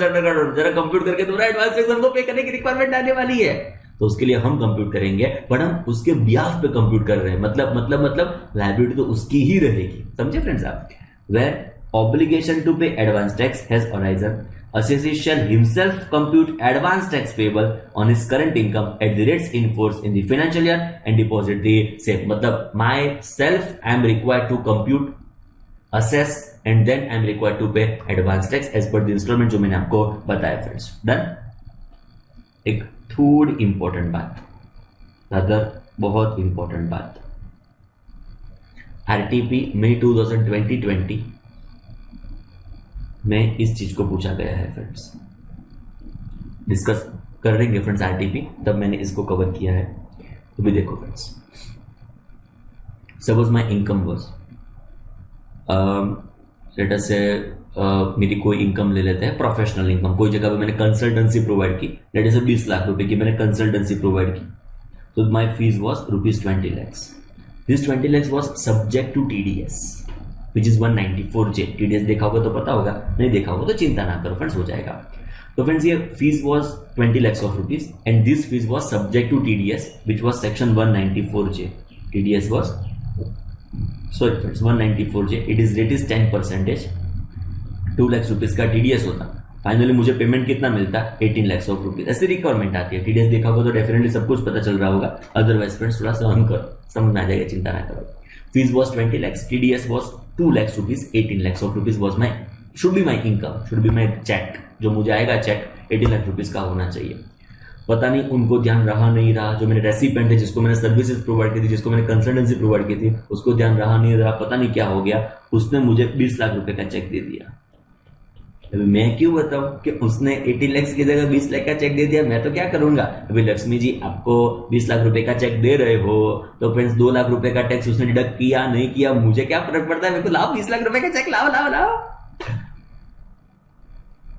जरा कंप्यूट करके तुम्हारा एडवांस टैक्स हमको पे करने की रिक्वायरमेंट आने वाली है, तो उसके लिए हम कंप्यूट करेंगे, बट हम उसके बिहाफ पे कंप्यूट कर रहे हैं। मतलब लायबिलिटी तो उसकी ही रहेगी। समझे फ्रेंड्स आप? Where obligation to pay advance tax has arisen, assessee shall himself compute advance tax payable on his current income at the rates in force in the financial year and deposit the same. मतलब myself I am required to compute, assess and then I am required to pay advance tax as per the installment जो मैंने आपको बताया friends. Done. एक थोड़ी important बात, दादर बहुत important बात, आरटीपी मई 2020 में इस चीज को पूछा गया है फ्रेंड्स। डिस्कस कर देंगे फ्रेंड्स आरटीपी, तब मैंने इसको कवर किया है। तो भी देखो friends, suppose my income was let us से मेरी कोई इनकम ले लेते हैं, प्रोफेशनल इनकम, कोई जगह पे मैंने कंसल्टेंसी प्रोवाइड की, लेट अस से 20 लाख रुपए की मैंने कंसल्टेंसी प्रोवाइड की, तो my fees was ₹20 lakhs। This 20 lakhs was subject to TDS which is 194J। TDS देखा होगा तो पता होगा, नहीं देखा होगा तो चिंता ना करो फ्रेंड्स, हो जाएगा। तो फ्रेंड्स ये fees was 20 lakhs of rupees and this fees was subject to TDS which was section 194J। TDS was, sorry friends, 194J, it is rate is 10%, 2 lakhs rupees का TDS होता, फाइनली मुझे payment कितना मिलता? 18 lakhs of rupees। ऐसी requirement आती है। TDS देखा होगा तो डेफिनेटली सब कुछ पता चल रहा होगा, अदरवाइज फ्रेंड्स थोड़ा सा हम करो, समझ में आ जाएगा, चिंता ना करो। Fees was 20 lakhs, TDS was 2 lakhs rupees, 18 lakhs of rupees was my, should be my income, should be my check, जो मुझे आएगा चेक 18 लाख रुपीस का होना चाहिए। पता नहीं उनको ध्यान रहा नहीं रहा, जो मेरे रेसिपेंट है, जिसको मैंने सर्विसेज प्रोवाइड की थी, जिसको मैंने कंसल्टेंसी प्रोवाइड की थी, उसको ध्यान रहा नहीं रहा, पता नहीं क्या हो गया, उसने मुझे 20 लाख रुपए का चेक दे दिया। अभी मैं क्यों बताऊं कि उसने 18 lakhs की जगह 20 लाख का चेक दे दिया, मैं तो क्या करूंगा? अभी लक्ष्मी जी आपको 20 लाख रुपए का चेक दे रहे हो, तो फ्रेंड्स 2 लाख रुपए का टैक्स उसने डिडक्ट किया नहीं किया, मुझे क्या फर्क पड़ता है? मेरे को लाओ 20 लाख रुपए का चेक, लाओ।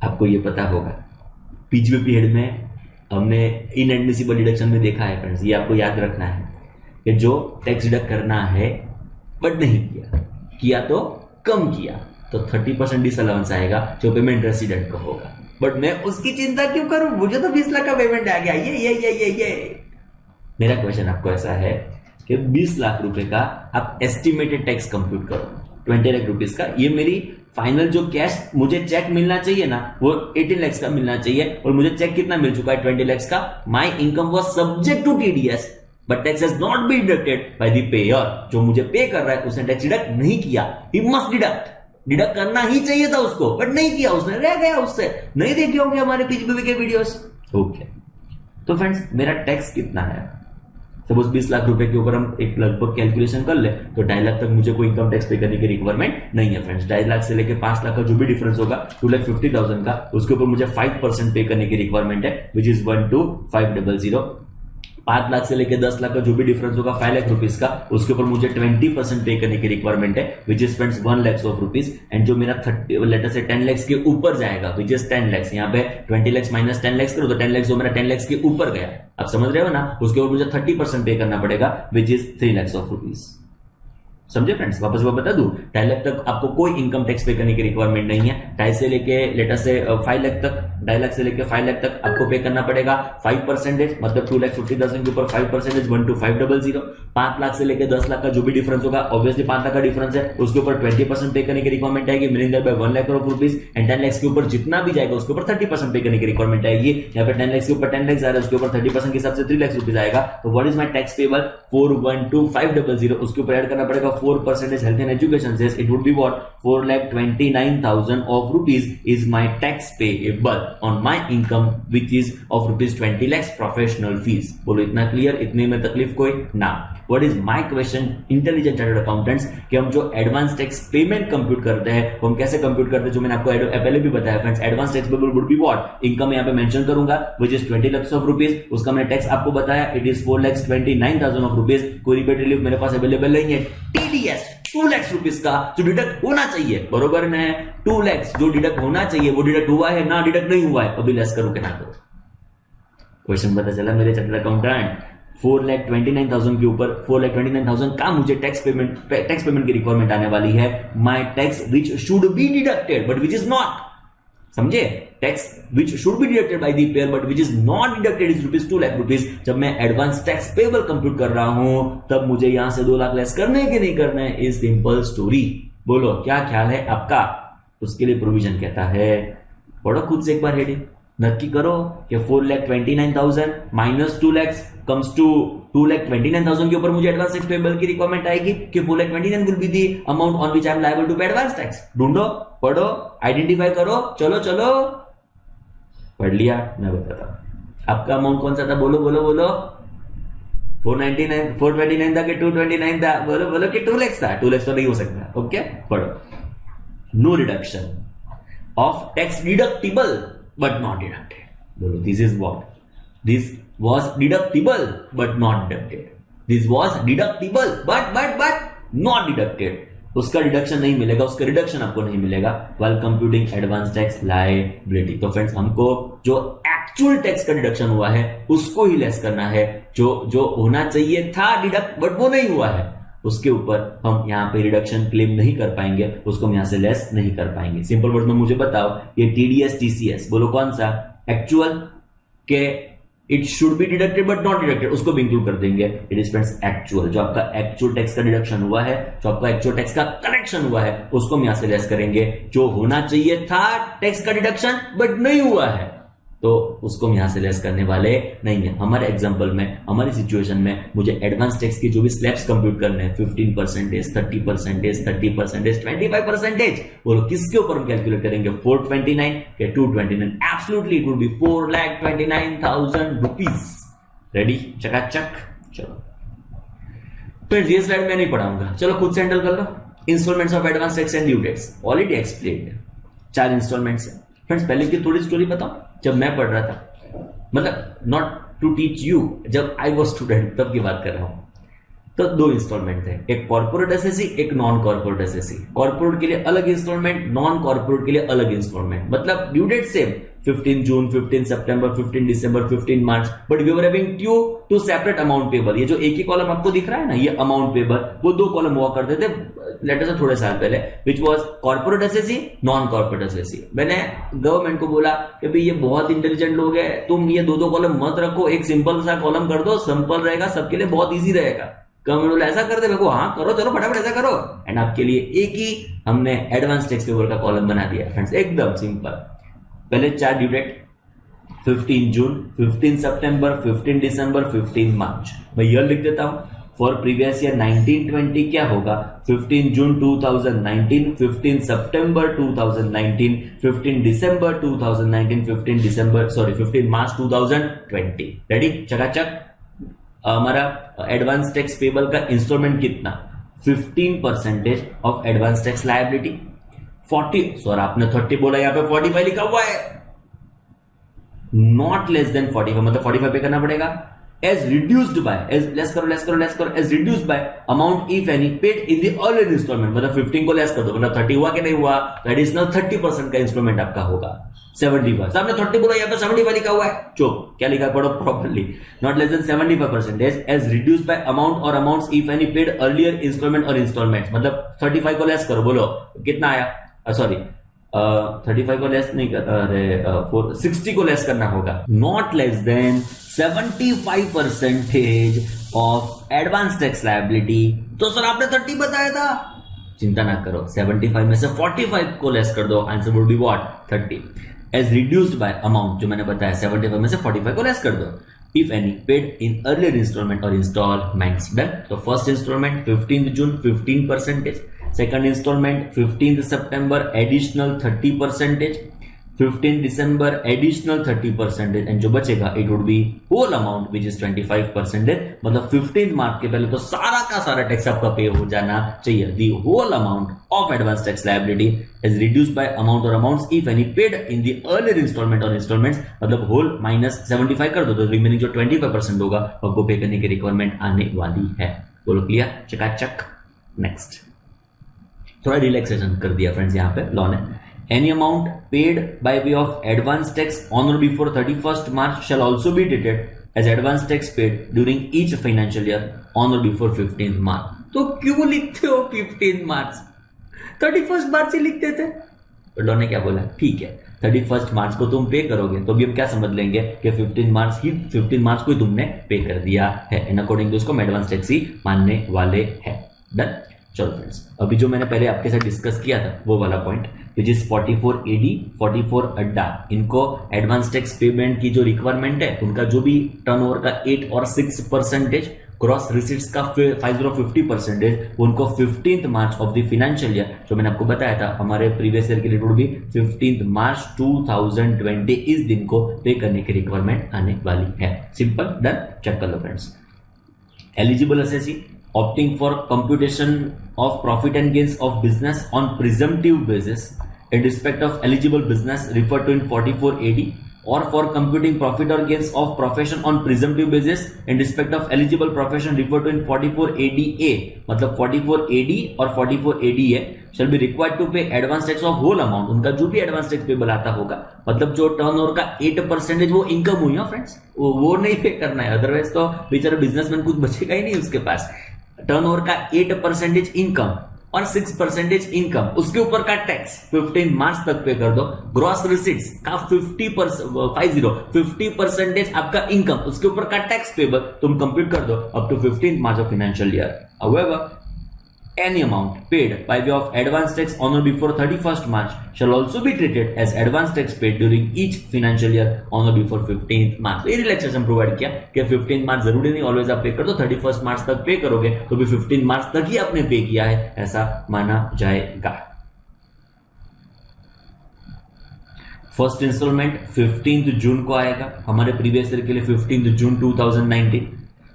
आपको ये पता होगा, पिछले पीरियड में हमने इनएडमिसिबल डिडक्शन में देखा है फ्रेंड्स, ये आपको याद रखना है कि जो टैक्स डिडक्ट करना है बट नहीं किया तो कम किया, तो 30% डिसअलाउंस आएगा जो पेमेंट रेसिडेंट का होगा। बट मैं उसकी चिंता क्यों करूं? मुझे तो 20 लाख का पेमेंट आ गया। ये मेरा क्वेश्चन आपको ऐसा है कि 20 लाख रुपए का आप एस्टिमेटेड टैक्स कंप्यूट करो, 20 लाख रुपीस का। ये मेरी फाइनल जो कैश मुझे चेक मिलना चाहिए ना, वो 18 lakhs का मिलना चाहिए, और मुझे चेक कितना मिल चुका है? 20 lakhs का। My income was subject to TDS, but tax has not been deducted by the payer. जो मुझे पे कर रहा है उसने टैक्स डिडक्ट नहीं किया, ही मस्ट डिडक्ट करना ही चाहिए था उसको, बट नहीं किया, उसने रह गया उससे। नहीं देखे होंगे हमारे पीजीबीवी के वीडियोस। ओके, तो फ्रेंड्स मेरा टैक्स कितना है? सपोज 20 लाख रुपए के ऊपर हम एक लगभग कैलकुलेशन कर ले तो 2.5 लाख तक मुझे कोई इनकम टैक्स पे करने की रिक्वायरमेंट नहीं है फ्रेंड्स। 2.5 लाख से लेके 5 लाख का जो भी डिफरेंस होगा 2,50,000 का, उसके ऊपर मुझे 5% पे करने की रिक्वायरमेंट है, विच इज 12500। 5 लाख से लेके 10 लाख का जो भी डिफरेंस होगा 5 लाख रुपीज का, उसके ऊपर मुझे 20% पे करने की रिक्वायरमेंट है, विच is friends 1 lakh of rupees. And जो मेरा 30 लेटर से 10 लाख के ऊपर जाएगा, विच इज 10 लाख, यहाँ पे 20 लाख माइनस 10 लाख करो तो 10 लाख जो मेरा 10 लाख के ऊपर गया, आप समझ रहे हो ना, उसके ऊपर मुझे 30% पे करना पड़ेगा, which is 3 lakh of rupees. समझे फ्रेंड्स? वापस वो बता दूं, 2.5 लाख तक आपको कोई इनकम टैक्स पे करने की रिक्वायरमेंट नहीं है। 2.5 से लेके लेटर से 5 लाख तक, 2.5 लाख से लेके 5 लाख तक आपको पे करना पड़ेगा 5%, मतलब 2,50,000 के ऊपर 5%, 12500। 5 लाख से लेके 10 लाख का जो भी डिफरेंस होगा, ऑब्वियसली 5 लाख का डिफरेंस है, उसके ऊपर 20% पे करने की रिक्वायरमेंट आएगी, meaning that bye 1 lakh of rupees. And 10 lakh के ऊपर जितना भी जाएगा उसके ऊपर 30% पे करने की रिक्वायरमेंट आएगी। यहाँ पे 10 लाख के ऊपर 10 लाख जा रहा है, उसके ऊपर 30% के हिसाब से 3 लाख रुपीज आएगा। तो what is my tax payable? 4,12,500। उसके ऊपर ऐड करना पड़ेगा 4% health and education says it would be what? 4,29,000 of rupees is my tax payable on my income, which is of rupees 20 lakhs professional fees. बोलो इतना clear? इतने में तकलीफ कोई ना? What is my question, intelligent chartered accountants, कि हम जो एडवांस टैक्स पेमेंट कंप्यूट करते हैं वो हम कैसे कंप्यूट करते हैं, जो मैंने आपको पहले भी बताया friends. Advance tax payable would be what? Income यहाँ पे मेंशन करूंगा, which is 20 lakhs of rupees, उसका मैंने टैक्स आपको बताया, इट इज 4,29,000 ऑफ रुपीज। कोई रिबेट रिलीफ मेरे पास अवेलेबल नहीं है। टीडीएस 2 लाख रुपीज का जो डिडक्ट होना चाहिए, बरोबर में 2 लाख जो डिडक्ट होना चाहिए वो डिडक्ट हुआ है ना, डिडक्ट नहीं हुआ है, अभी लेस करो कि ना करो। क्वेश्चन पता चला मेरे चार्टर्ड अकाउंटेंट? 4,29,000 के ऊपर 4,29,000 का मुझे टैक्स पेमेंट की रिक्वायरमेंट आने वाली है। My tax which should be deducted but which is not, समझे? Tax which should be deducted by the payer but which is not deducted is rupees 2 lakh rupees. जब मैं एडवांस टैक्स पेबल कंप्यूट कर रहा हूं तब मुझे यहां से 2 लाख लेस करने के नहीं करना है, इज सिंपल स्टोरी। बोलो क्या ख्याल है आपका? उसके लिए प्रोविजन कहता है, पढ़ो खुद से एक बार हेडिंग, नक्की करो कि 4,29,000 माइनस 2 lakhs कम्स टू 2,29,000 के ऊपर मुझे एडवांस टैक्स पेबल की रिक्वायरमेंट आएगी कि 4,29,000 will be the amount on which I am liable to pay advance tax. ढूंढो, पढ़ो, आइडेंटिफाई करो, चलो चलो। पढ़ लिया? मैं बताता हूं आपका अमाउंट कौन सा था, बोलो बोलो बोलो। 429 था कि 229 था? बोलो बोलो कि 2 lakhs था। 2 lakhs तो नहीं हो सकता। ओके, पढ़ो। No reduction of tax deductible but not deducted. बोलो, this is what? This was deductible but not deducted. This was deductible but not deducted. उसका डिडक्शन नहीं मिलेगा, उसका रिडक्शन आपको नहीं मिलेगा while computing advance tax liability. तो फ्रेंड्स, हमको जो एक्चुअल टैक्स का डिडक्शन हुआ है उसको ही लेस करना है, जो होना चाहिए था डिडक्ट बट वो नहीं हुआ है, उसके ऊपर हम यहाँ पे रिडक्शन क्लेम नहीं कर पाएंगे, उसको हम यहाँ से लेस नहीं कर पाएंगे। सिंपल वर्ड में मुझे बताओ, ये टीडीएस टीसीएस, बोलो कौन सा? एक्चुअल के it should be deducted but not deducted, उसको भी इंक्लूड कर देंगे। इट इज फ्रेंड्स एक्चुअल, जो आपका एक्चुअल टैक्स का डिडक्शन हुआ है, जो आपका एक्चुअल टैक्स का कलेक्शन हुआ है, उसको हम यहाँ से लेस करेंगे। जो होना चाहिए था टैक्स का डिडक्शन बट नहीं हुआ है, तो उसको हम यहां से लेस करने वाले नहीं है। हमारे एग्जांपल में, हमारी सिचुएशन में मुझे एडवांस टैक्स की जो भी स्लैब्स कंप्यूट करने हैं, 15%, 30%, 30%, 25%, बोलो किसके ऊपर हम कैलकुलेट करेंगे? 429 के 229? Absolutely it would B 4,29,000 rupees. Ready? चकाचक। चलो फिर ये स्लाइड मैं नहीं पढ़ाऊंगा, चलो खुद से हैंडल कर लो। Installments of advance tax and due dates already explained, 4 installments है फ्रेंड्स। पहले की थोड़ी स्टोरी बताओ। जब मैं पढ़ रहा था, मतलब नॉट टू टीच यू, जब आई वॉज स्टूडेंट तब की बात कर रहा हूं, तो 2 इंस्टॉलमेंट थे, एक कॉर्पोरेट एसएससी, एक नॉन कॉर्पोरेट एसएससी। कॉर्पोरेट के लिए अलग इंस्टॉलमेंट, नॉन कॉर्पोरेट के लिए अलग इंस्टॉलमेंट, मतलब ड्यू डेट सेम, 15 जून, 15 सितंबर, 15 दिसंबर, 15 मार्च, but we were having to separate amount payable. ये जो एक ही कॉलम आपको दिख रहा है ना, ये अमाउंट पेबल, वो 2 कॉलम हुआ करते थे लेटर से थोड़े साल पहले, which was corporate SSC, non corporate SSC. मैंने गवर्नमेंट को बोला कि भाई ये बहुत इंटेलिजेंट लोग हैं, तुम ये 2 कॉलम मत रखो, एक सिंपल सा कॉलम कर दो, सिंपल रहेगा, सबके लिए बहुत ईजी रहेगा। गवर्नमेंट बोला ऐसा कर दे, मेरे को हाँ करो, चलो फटाफट ऐसा करो, एंड आपके लिए एक ही हमने एडवांस टैक्स पेबल का कॉलम बना दिया फ्रेंड्स, एकदम सिंपल। पहले 4 ड्यू डेट, 15 जून, 15 सितंबर, 15 दिसंबर, 15 मार्च। मैं ईयर लिख देता हूं। फॉर प्रीवियस ईयर 1920 क्या होगा? 15 जून 2019, 15 सितंबर 2019, 15 दिसंबर 2019, 15 मार्च 2020। रेडी? चकाचक। हमारा एडवांस टैक्स पेबल का इंस्टॉलमेंट कितना? 15% of advance tax liability. 40, sorry आपने 30 बोला, यहां पे 45 लिखा हुआ है। नॉट लेस देन 45, मतलब 45 पे करना पड़ेगा। As reduced by, as less करो, as reduced by amount if any paid in the earlier installment, मतलब 15 को लेस कर दो, मतलब 30 हुआ कि नहीं हुआ? तो एडिशनल 30% का इंस्टॉलमेंट आपका होगा 75। आपने 30 बोला, यहाँ पे 75 लिखा हुआ है। चुप, क्या लिखा है पढ़ो properly. Not less than 75% as reduced by amount or amounts if any paid earlier instalment or installment, मतलब 35 को लेस करो, बोलो कितना आया? सॉरी 35 को लेस नहीं करता, अरे 60 को लेस करना होगा। Not less than 75% of advance tax liability. तो सर आपने 30 बताया था, चिंता ना करो, 75 में से 45 को लेस कर दो, answer would be what? 30। As reduced by amount, जो मैंने बताया 75 में से 45 को लेस कर दो, if any paid in earlier instalment और इंस्टॉलमेंट्स। डन। तो फर्स्ट इंस्टॉलमेंट 15 जून 15%, सेकंड इंस्टॉलमेंट 15 सितंबर एडिशनल 30%, 15 दिसंबर एडिशनल 30%, एंड जो बचेगा it would be whole amount which is 25%। मतलब 15 मार्च के पहले तो सारा का सारा टैक्स आपका पे हो जाना चाहिए। The whole amount of advance tax liability is reduced by amount or amounts if any paid in the earlier instalment और इंस्टॉलमेंट्स, मतलब होल माइनस 75 कर दो, तो रिमेनिंग जो 25% होगा आपको पे करने की रिक्वायरमेंट आने वाली है। बोलो क्लियर? चकाचक। नेक्स्ट, थोड़ा रिलैक्सेशन कर दिया फ्रेंड्स यहाँ पे लॉ ने। Any amount paid by way of advance tax on or before 31st March shall also be treated as advance tax paid during each financial year on or before 15 March. तो क्यों लिखते हो 15 मार्च? 31 मार्च ही लिख देते। तो लॉ ने क्या बोला? ठीक है, 31 मार्च को तुम पे करोगे तो भी हम क्या समझ लेंगे कि 15 मार्च को ही तुमने पे कर दिया है। इन अकॉर्डिंग टू इसको एडवांस टैक्स ही मानने वाले हैं। डन। चलो फ्रेंड्स, अभी जो मैंने पहले आपके साथ डिस्कस किया था वो वाला पॉइंट विच इज 44 AD 44 अड्डा, इनको एडवांस टैक्स पेमेंट की जो रिक्वायरमेंट है, उनका जो भी टर्नओवर का 8 और 6%, क्रॉस रिसीट्स का 50% उनको 15 March of the financial year, जो मैंने आपको बताया था हमारे प्रीवियस ईयर के लिए भी 15 मार्च 2020 इस दिन को पे करने की रिक्वायरमेंट आने वाली है। सिंपल। डन। चेक कर लो friends. Eligible assessee opting for computation of profit and gains of business on presumptive basis in respect of eligible business referred to in 44 AD, or for computing profit or gains of profession on presumptive basis in respect of eligible profession referred to in 44 ADA, मतलब 44 AD और 44 ADA shall be required to pay advance tax of whole amount। उनका जो भी advance tax payable आता होगा, मतलब जो turnover का 8% वो इनकम हुई है फ्रेंड्स, वो नहीं पे करना है, अदरवाइज तो बेचारा बिजनेसमैन कुछ बचेगा ही नहीं उसके पास। टर्नओवर का 8% इनकम और 6% इनकम, उसके ऊपर का टैक्स 15 मार्च तक पे कर दो। ग्रॉस रिसीट्स का 50% आपका इनकम, उसके ऊपर का टैक्स पेबल तुम कंप्यूट कर दो up to 15 March of financial year. However, any amount paid by way of advance tax on or before 31st March shall also be treated as advance tax paid during each financial year on or before 15th March। ये relaxation provide किया कि 15 मार्च जरूरी नहीं always आप पे कर दो, 31st मार्च तक पे करोगे तो भी 15 मार्च तक ही आपने पे किया है ऐसा माना जाएगा। फर्स्ट इंस्टॉलमेंट 15 जून को आएगा हमारे प्रीवियस ईयर के लिए 15 जून 2019।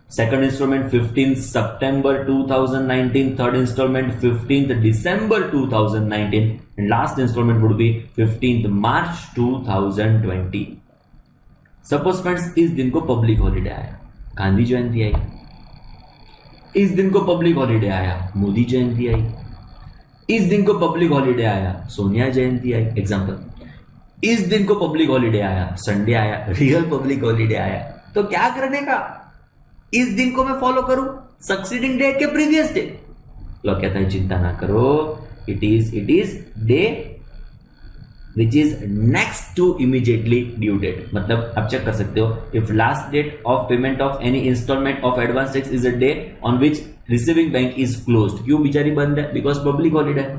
Second instalment 15 September 2019, third instalment 15 December 2019 and last instalment would be 15 March 2020। Suppose friends इस दिन को पब्लिक हॉलिडे आया, गांधी जयंती आई। इस दिन को पब्लिक हॉलिडे आया, मोदी जयंती आई। इस दिन को पब्लिक हॉलिडे आया, सोनिया जयंती आई। एग्जांपल, इस दिन को पब्लिक हॉलिडे आया, संडे आया, रियल पब्लिक हॉलिडे आया। तो क्या करने का, इस दिन को मैं फॉलो करूं सक्सीडिंग डे के प्रीवियस डे। लोग कहता है चिंता ना करो, it is day which is next to immediately due date. मतलब आप चेक कर सकते हो, if last date of payment of any instalment of advance tax is a day on which receiving bank is closed. क्यों बेचारी बंद है? Because public holiday है।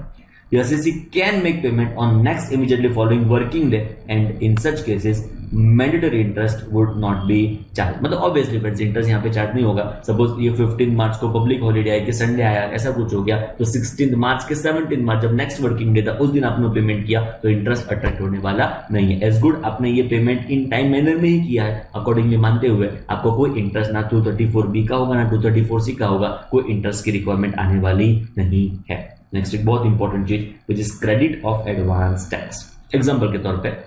The assessee can make payment on next immediately following working day, and in such cases mandatory interest would not be charge. मतलब obviously friends interest यहाँ पे charge नहीं होगा। सपोज ये 15 मार्च को पब्लिक हॉलीडे आई कि Sunday आया ऐसा कुछ हो गया, तो 16 मार्च के 17 मार्च जब नेक्स्ट वर्किंग डे था उस दिन आपने पेमेंट किया तो इंटरेस्ट अट्रैक्ट होने वाला नहीं है। एज गुड आपने ये पेमेंट इन टाइम मैनर में ही किया है, अकॉर्डिंगली मानते हुए आपको कोई इंटरेस्ट ना 234B का होगा ना 234C का होगा, कोई इंटरेस्ट की रिक्वायरमेंट आने वाली नहीं है। नेक्स्ट एक बहुत इंपॉर्टेंट चीज which is credit of advance tax. Example के तौर पर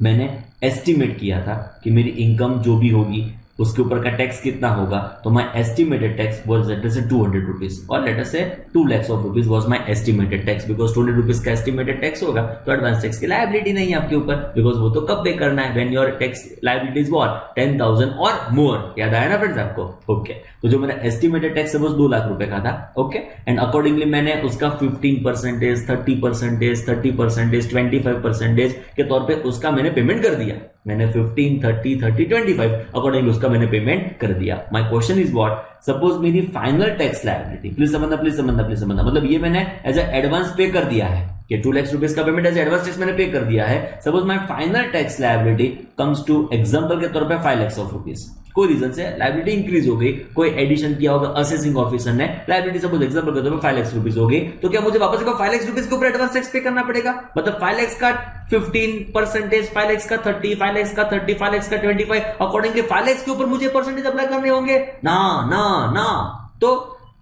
मैंने एस्टिमेट किया था कि मेरी इनकम जो भी होगी उसके ऊपर का टैक्स कितना होगा, तो my estimated tax was let us से 200 रुपीज और लेट अस से 2 lakhs of rupees was my estimated tax. Because 200 rupees का एस्टिमेटेड टैक्स होगा तो एडवांस टैक्स की लायबिलिटी नहीं है आपके ऊपर, बिकॉज वो तो कब पे करना है, when your tax liability is what 10,000 और मोर। याद आया ना फ्रेंड्स आपको? ओके, तो जो मेरा एस्टिमेटेड टैक्स सपोज 2 लाख रुपए का था, ओके, एंड अकॉर्डिंगली मैंने उसका 15%, 30%, 30%, 25% के तौर पे उसका मैंने पेमेंट कर दिया। मैंने 15, 30, 30, 25 अकॉर्डिंगली उसका मैंने पेमेंट कर दिया। My question is what, suppose मेरी फाइनल टैक्स लायबिलिटी, प्लीज समझना, मतलब ये मैंने एज ए एडवांस पे कर दिया है कि 2 लाख रुपीज का पेमेंट एज एडवांस टैक्स मैंने पे कर दिया है। Suppose my final tax liability comes two example के तौर पे 5 lakhs of rupees। कोई रीजन से लायबिलिटी इंक्रीज हो गई, कोई एडिशन किया होगा असेसिंग ऑफिसर ने, लायबिलिटी सपोज एग्जांपल के तौर पे 5 lakhs रुपीज हो गई, तो क्या मुझे वापस 5 lakhs रुपीज के ऊपर एडवांस टैक्स पे करना पड़ेगा? मतलब 5 lakhs का 15%, 5 lakhs का 30, 5 lakhs का 30, 5 lakhs का 25, अकॉर्डिंगली 5 lakhs के ऊपर मुझे परसेंटेज अप्लाई करने होंगे? ना ना ना। तो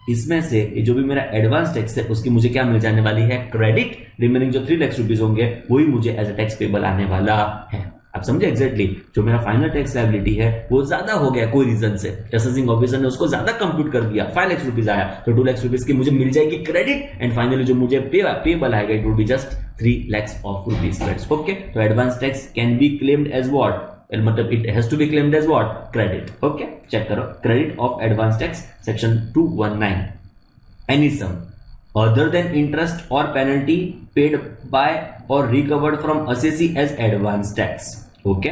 इसमें से जो भी मेरा एडवांस टैक्स है उसकी मुझे क्या मिल जाने वाली है? क्रेडिट। रिमेनिंग जो 3 lakhs रुपीज होंगे वही मुझे एज ए टैक्स पेबल आने वाला है। आप समझे एग्जैक्टली? जो मेरा फाइनल टैक्स लायबिलिटी है वो ज्यादा हो गया कोई रीजन से, असेसिंग ऑफिसर ने उसको ज्यादा कंप्यूट कर दिया, 5 lakhs रुपीज आया, तो 2 lakhs रुपीज की मुझे मिल जाएगी क्रेडिट, एंड फाइनली जो मुझे पेबल आएगा it would be just 3 lakhs of rupees। Okay, तो advance tax can be claimed as what, मतलब it has to be claimed as what? Credit. Okay, check करो, credit of advance tax section 219, any sum other than interest or penalty paid by or recovered from assessee as advance tax। Okay,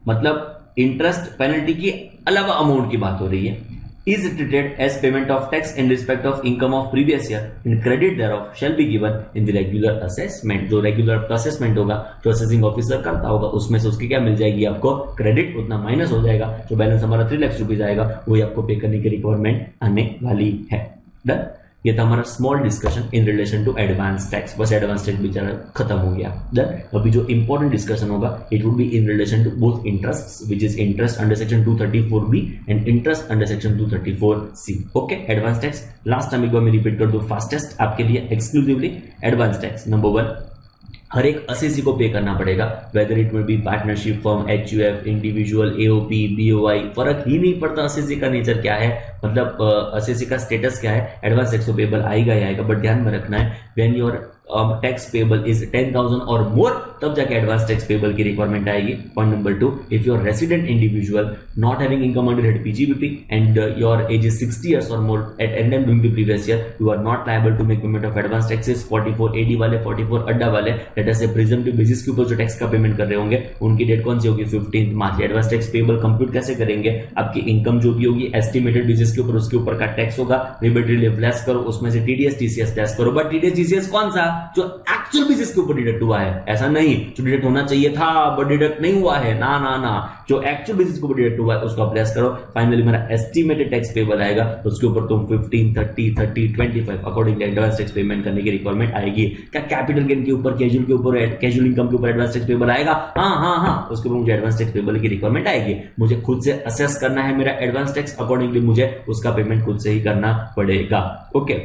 मतलब interest penalty की अलावा amount की बात हो रही है, is treated as payment of tax in respect of income of previous year and credit thereof shall be given in the regular assessment। जो regular assessment होगा जो असेसिंग ऑफिसर करता होगा उसमें से उसकी क्या मिल जाएगी आपको? क्रेडिट। उतना माइनस हो जाएगा, जो बैलेंस हमारा 3 lakhs रुपीज आएगा वही आपको पे करने की रिक्वायरमेंट आने वाली है। डन? ये था हमारा small discussion in relation to advance tax. बस एडवांस टैक्स बेचारा खत्म हो गया। देन अभी जो इंपॉर्टेंट डिस्कशन होगा it would be in relation to both interest which is interest under section 234B and interest under section 234C। Okay, advance tax last time एक बार मैं रिपीट कर दूं फास्टेस्ट आपके लिए एक्सक्लूसिवली। एडवांस टैक्स नंबर 1 हर एक असेसी को पे करना पड़ेगा, whether it may be partnership firm, HUF, individual, AOP, BOI, फर्क ही नहीं पड़ता असेसी का नेचर क्या है, मतलब असेसी का स्टेटस क्या है, एडवांस टैक्स पेबल आएगा ही आएगा। बट ध्यान में रखना है when your tax payable is 10,000 और मोर तब जाके एडवांस टैक्स पेबल की रिक्वायरमेंट आएगी। Point number 2, if your resident individual not having income under PGBP and your age is 60 years और more at and then during the previous year, you are not liable to make payment of advance taxes. 44 AD वाले, 44 अड्डा वाले, let us से presumptive basis के ऊपर जो tax का payment कर रहे होंगे उनकी डेट कौन सी होगी? 15 मार्च। एडवांस टैक्स पेबल कंप्यूट कैसे करेंगे? आपकी इनकम जो भी होगी एस्टिमेटेड बेसिस के ऊपर उसके ऊपर का टैक्स होगा, रिबेट रिलीफ लेस करो, उसमें से TDS TCS लेस करो। बट TDS TCS कौन सा? जो एक्चुअल बेसिस के ऊपर डिडक्ट हुआ है, ऐसा नहीं जो डिडक्ट होना चाहिए था बट डिडक्ट नहीं हुआ है, ना ना ना, जो एक्चुअल बेसिस के ऊपर डिडक्ट हुआ है उसको आप लेस करो। फाइनली मेरा एस्टिमेटेड टैक्स पेबल आएगा, उसके ऊपर तुम 15, 30, 30, 25 अकॉर्डिंगली एडवांस टैक्स पेमेंट करने की रिक्वायरमेंट आएगी। क्या कैपिटल गेन के ऊपर, कैजुअल के ऊपर, कैजुअल इनकम के ऊपर एडवांस टैक्स पेबल आएगा? हाँ, उसके ऊपर मुझे एडवांस टैक्स पेबल की रिक्वायरमेंट आएगी। मुझे खुद से असेस करना है मेरा एडवांस टैक्स, अकॉर्डिंगली मुझे उसका पेमेंट खुद से ही करना पड़ेगा। ओके,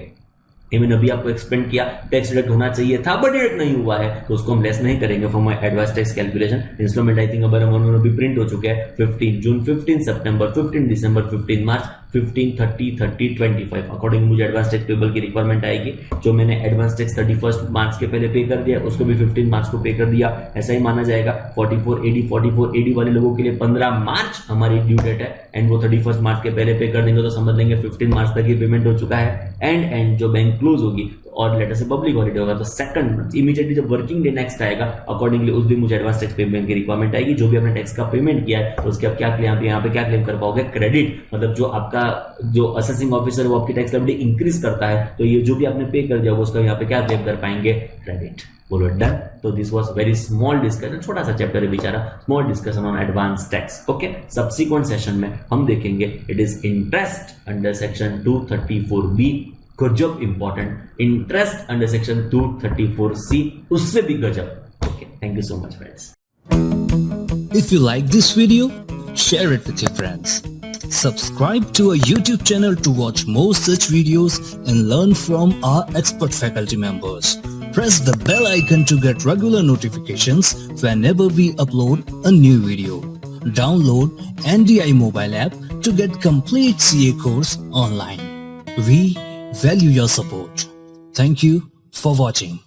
मैंने अभी आपको एक्सप्लेन किया टैक्स डिडक्ट होना चाहिए था बट डिडक्ट नहीं हुआ है तो उसको हम लेस नहीं करेंगे from my advance tax calculation. Installment I think अब भी प्रिंट हो चुके हैं 15 जून, 15 सितंबर, 15 दिसंबर, 15 मार्च, 15, 30, 30, 25 अकॉर्डिंग मुझे एडवांस टैक्स पेबल की रिक्वायरमेंट आएगी। जो मैंने एडवांस टैक्स 31 मार्च के पहले पे कर दिया उसको भी 15 मार्च को पे कर दिया, ऐसा ही माना जाएगा। 44 AD वाले लोगों के लिए 15 मार्च हमारी ड्यू डेट है एंड वो 31 मार्च के पहले पे कर देंगे तो समझ लेंगे 15 मार्च तक ही पेमेंट हो चुका है। एंड जो बैंक क्लोज होगी तो और लेटर से पब्लिक हॉलीडे होगा तो सेकंड इमीडिएटली जब वर्किंग डे नेक्स्ट आएगा अकॉर्डिंगली उस दिन मुझे एडवांस टैक्स पेमेंट की रिक्वायरमेंट आएगी। जो भी आपने टैक्स का पेमेंट किया है तो उसके आप क्या क्लेम यहाँ पे क्या क्लेम कर पाओगे, क्रेडिट। मतलब जो आपका जो असेसिंग ऑफिसर वो आपकी टैक्स लायबिलिटी इंक्रीज करता है तो ये जो भी आपने पे कर दिया उसका यहाँ पे क्या क्लेम कर पाएंगे, क्रेडिट। बोलो डन। तो this was very small discussion, छोटा सा चैप्टर है बेचारा, small discussion on advance tax. Okay, subsequent session में हम देखेंगे it is interest under section 234B, गजब important. Interest under section 234C, उससे भी गजब। Okay, thank you so much friends. If you like this video, share it with your friends. Subscribe to our YouTube channel to watch more such videos and learn from our expert faculty members. Press the bell icon to get regular notifications whenever we upload a new video. Download NDI mobile app to get complete CA course online. We value your support. Thank you for watching.